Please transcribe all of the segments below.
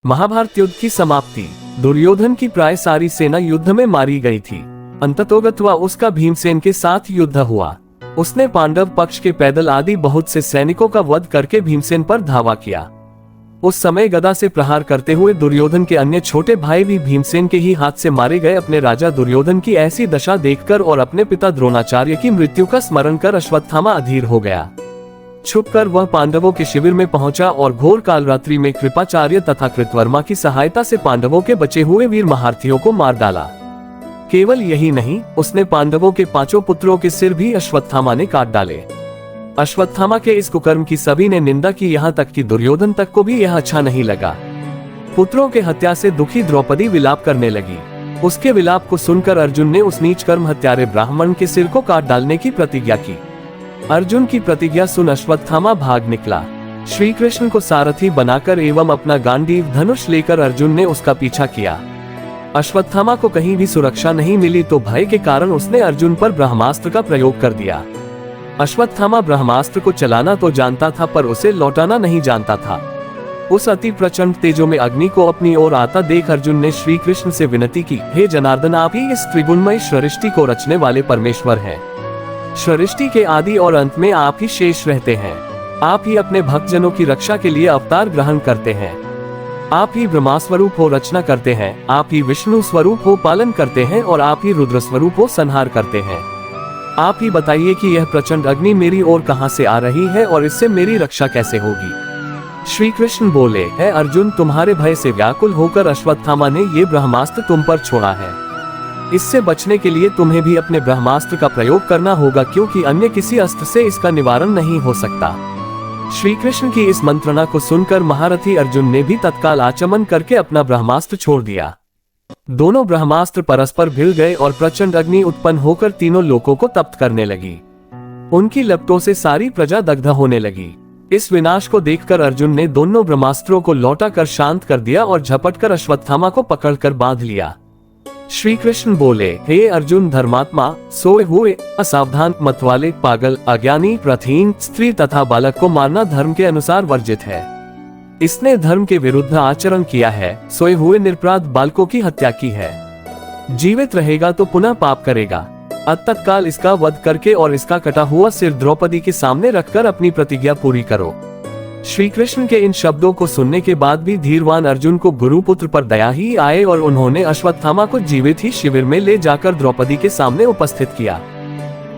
महाभारत युद्ध की समाप्ति। दुर्योधन की प्राय सारी सेना युद्ध में मारी गई थी। अंततोगत्वा उसका भीमसेन के साथ युद्ध हुआ। उसने पांडव पक्ष के पैदल आदि बहुत से सैनिकों का वध करके भीमसेन पर धावा किया। उस समय गदा से प्रहार करते हुए दुर्योधन के अन्य छोटे भाई भी भीमसेन के ही हाथ से मारे गए। अपने राजा दुर्योधन की ऐसी दशा देखकर और अपने पिता द्रोणाचार्य की मृत्यु का स्मरण कर अश्वत्थामा अधीर हो गया। छुपकर वह पांडवों के शिविर में पहुंचा और घोर कालरात्रि में कृपाचार्य तथा कृतवर्मा की सहायता से पांडवों के बचे हुए वीर महारथियों को मार डाला। केवल यही नहीं, उसने पांडवों के 5 पुत्रों के सिर भी अश्वत्थामा ने काट डाले। अश्वत्थामा के इस कुकर्म की सभी ने निंदा की, यहाँ तक कि दुर्योधन तक को भी यह अच्छा नहीं लगा। पुत्रों के हत्या से दुखी द्रौपदी विलाप करने लगी। उसके विलाप को सुनकर अर्जुन ने उस नीच कर्म हत्यारे ब्राह्मण के सिर को काट डालने की प्रतिज्ञा की। अर्जुन की प्रतिज्ञा सुन अश्वत्थामा भाग निकला। श्री कृष्ण को सारथी बनाकर एवं अपना गांडीव धनुष लेकर अर्जुन ने उसका पीछा किया। अश्वत्थामा को कहीं भी सुरक्षा नहीं मिली तो भय के कारण उसने अर्जुन पर ब्रह्मास्त्र का प्रयोग कर दिया। अश्वत्थामा ब्रह्मास्त्र को चलाना तो जानता था पर उसे लौटाना नहीं जानता था। उस अति प्रचंड तेजों में अग्नि को अपनी ओर आता देख अर्जुन ने श्री कृष्ण से विनती की, हे जनार्दन, आप ही इस त्रिगुणमय सृष्टि को रचने वाले परमेश्वर हैं। सृष्टि के आदि और अंत में आप ही शेष रहते हैं। आप ही अपने भक्तजनों की रक्षा के लिए अवतार ग्रहण करते हैं। आप ही ब्रह्मा स्वरूप हो रचना करते हैं, आप ही विष्णु स्वरूप हो पालन करते हैं और आप ही रुद्र स्वरूप हो संहार करते हैं। आप ही बताइए कि यह प्रचंड अग्नि मेरी ओर कहां से आ रही है और इससे मेरी रक्षा कैसे होगी। श्री कृष्ण बोले, है अर्जुन, तुम्हारे भय से व्याकुल होकर अश्वत्थामा ने ये ब्रह्मास्त्र तुम पर छोड़ा है। इससे बचने के लिए तुम्हें भी अपने ब्रह्मास्त्र का प्रयोग करना होगा, क्योंकि अन्य किसी अस्त्र से इसका निवारण नहीं हो सकता। श्री कृष्ण की इस मंत्रणा को सुनकर महारथी अर्जुन ने भी तत्काल आचमन करके अपना ब्रह्मास्त्र छोड़ दिया। दोनों ब्रह्मास्त्र परस्पर भिड़ गए और प्रचंड अग्नि उत्पन्न होकर तीनों लोकों को तप्त करने लगी। उनकी लपटों से सारी प्रजा दग्ध होने लगी। इस विनाश को देखकर अर्जुन ने दोनों ब्रह्मास्त्रों को लौटा कर शांत कर दिया और झपटकर अश्वत्थामा को पकड़कर बांध लिया। श्री कृष्ण बोले, हे अर्जुन धर्मात्मा, सोए हुए, असावधान, मतवाले, पागल, अज्ञानी, प्रथहीन, स्त्री तथा बालक को मारना धर्म के अनुसार वर्जित है। इसने धर्म के विरुद्ध आचरण किया है, सोए हुए निरपराध बालकों की हत्या की है। जीवित रहेगा तो पुनः पाप करेगा। तत्काल इसका वध करके और इसका कटा हुआ सिर द्रौपदी के सामने रखकर अपनी प्रतिज्ञा पूरी करो। श्री कृष्ण के इन शब्दों को सुनने के बाद भी धीरवान अर्जुन को गुरुपुत्र पर दया ही आए और उन्होंने अश्वत्थामा को जीवित ही शिविर में ले जाकर द्रौपदी के सामने उपस्थित किया।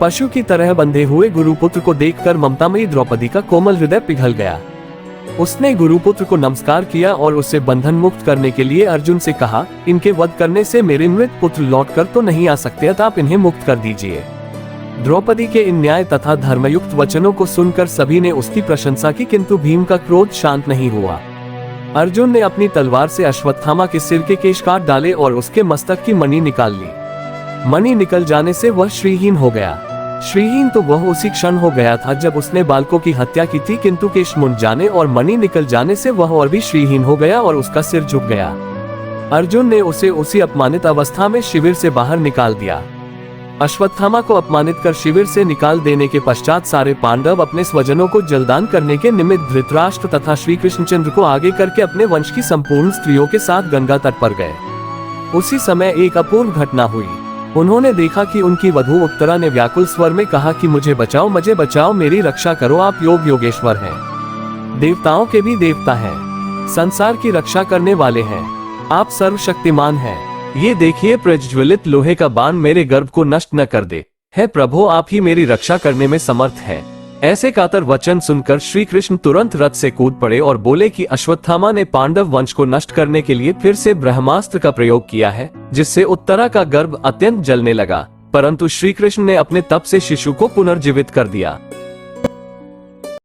पशु की तरह बंधे हुए गुरुपुत्र को देखकर ममतामयी द्रौपदी का कोमल हृदय पिघल गया। उसने गुरुपुत्र को नमस्कार किया और उसे बंधन मुक्त करने के लिए अर्जुन से कहा, इनके वध करने से मेरे मृत पुत्र लौटकर तो नहीं आ सकते, अतः आप इन्हें मुक्त कर दीजिए। द्रौपदी के इन न्याय तथा धर्मयुक्त वचनों को सुनकर सभी ने उसकी प्रशंसा की, किंतु भीम का क्रोध शांत नहीं हुआ। अर्जुन ने अपनी तलवार से अश्वत्थामा के सिर के केश काट डाले और उसके मस्तक की मणि निकाल ली। मणि निकल जाने से वह श्रीहीन हो गया। श्रीहीन तो वह उसी क्षण हो गया था जब उसने बालकों की हत्या की थी, किंतु केश मुंड जाने और मणि निकल जाने से वह और भी श्रीहीन हो गया और उसका सिर झुक गया। अर्जुन ने उसे उसी अपमानित अवस्था में शिविर से बाहर निकाल दिया। अश्वत्थामा को अपमानित कर शिविर से निकाल देने के पश्चात सारे पांडव अपने स्वजनों को जलदान करने के निमित्त धृतराष्ट्र तथा श्री कृष्णचंद्र को आगे करके अपने वंश की संपूर्ण स्त्रियों के साथ गंगा तट पर गए। उसी समय एक अपूर्व घटना हुई। उन्होंने देखा कि उनकी वधू उत्तरा ने व्याकुल स्वर में कहा कि मुझे बचाओ, मेरी रक्षा करो, आप योग योगेश्वर हैं, देवताओं के भी देवता हैं, संसार की रक्षा करने वाले हैं, आप सर्वशक्तिमान हैं। ये देखिए, प्रज्वलित लोहे का बाण मेरे गर्भ को नष्ट न कर दे। है प्रभु, आप ही मेरी रक्षा करने में समर्थ हैं। ऐसे कातर वचन सुनकर श्री कृष्ण तुरंत रथ से कूद पड़े और बोले कि अश्वत्थामा ने पांडव वंश को नष्ट करने के लिए फिर से ब्रह्मास्त्र का प्रयोग किया है, जिससे उत्तरा का गर्भ अत्यंत जलने लगा, परंतु श्री कृष्ण ने अपने तप से शिशु को पुनर्जीवित कर दिया।